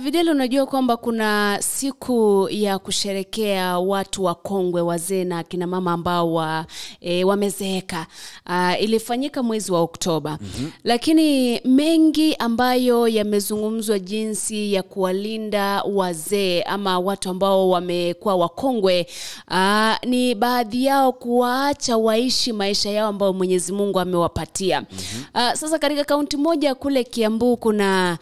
Videlo, unajua kwamba kuna siku ya kusherekea watu wakongwe, wazee na kina mama ambao wamezeeka. Ilifanyika mwezi wa Oktoba. Lakini mengi ambayo yamezungumzwa jinsi ya kuwalinda wazee ama watu ambao wamekuwa wakongwe, ni baadhi yao kuwaacha waishi maisha yao ambao Mwenyezi Mungu amewapatia. Sasa katika kaunti moja kule Kiambu kuna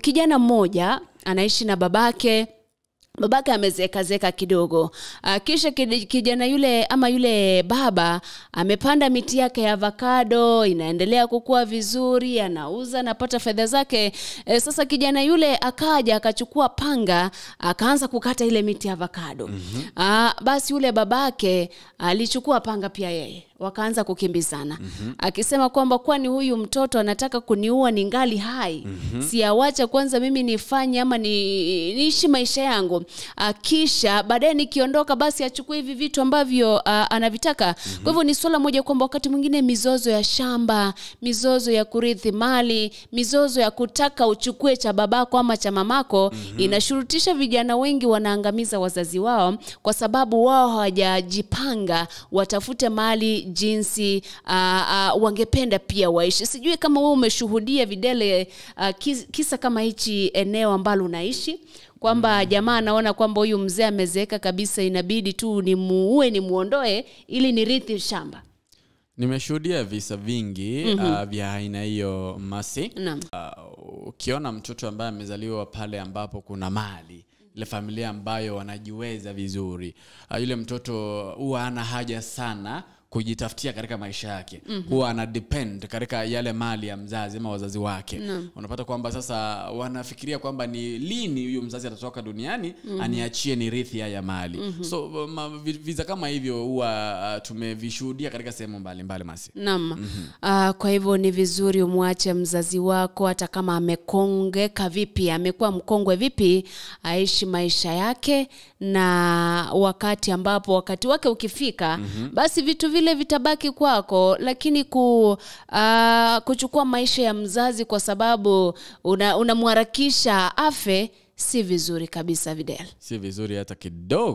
kijana mmoja anaishi na babake amezeeka kidogo. Kisha kijana yule ama yule baba amepanda miti yake ya avocado, inaendelea kukua vizuri, anauza, anapata fedha zake. Sasa kijana yule akaja akachukua panga, akaanza kukata ile miti ya avocado. Basi yule babake alichukua panga pia yeye. Wakaanza kukimbizana. Akisema kwamba kwani huyu mtoto anataka kuniua ningali hai. Siawacha kwanza mimi nifanye ama niishi maisha yangu. Kisha baadaye nikiondoka basi achukue hivi vitu ambavyo anavitaka. Kwa hivyo ni swala moja kwamba wakati mwingine mizozo ya shamba, mizozo ya kurithi mali, mizozo ya kutaka uchukue cha babako ama cha mamako, inashurutisha vijana wengi wanaangamiza wazazi wao kwa sababu wao hawajajipanga watafute mali jinsi wangependa pia waishi. Sijui kama wewe umeshuhudia Videle kisa kama hichi eneo ambalo unaishi, kwamba jamaa anaona kwamba huyu mzee amezeeka kabisa, inabidi tu nimuondoe ili nirithi shamba. Nimeshuhudia visa vingi vya aina hiyo Masi. Ukiona mtoto ambaye amezaliwa pale ambapo kuna mali, ile familia ambayo wanajiweza vizuri, yule mtoto huwa ana haja sana kujitafutia katika maisha yake. Huwa ana depend katika yale mali ya mzazi ama wazazi wake. Unapata kwamba sasa wanafikiria kwamba ni lini huyo mzazi atatoka duniani aniachie nirithi ya mali. So visa kama hivyo huwa tumevishuhudia katika sehemu mbalimbali Masi. Naam. Kwa hivyo ni vizuri umwache mzazi wako hata kama amekongeka vipi, amekuwa mkongwe vipi, aishi maisha yake, na wakati wake ukifika, basi vitu vile vitabaki kwako. Lakini kuchukua maisha ya mzazi kwa sababu unamharakisha afe, si vizuri kabisa Videle. Si vizuri hata kidogo.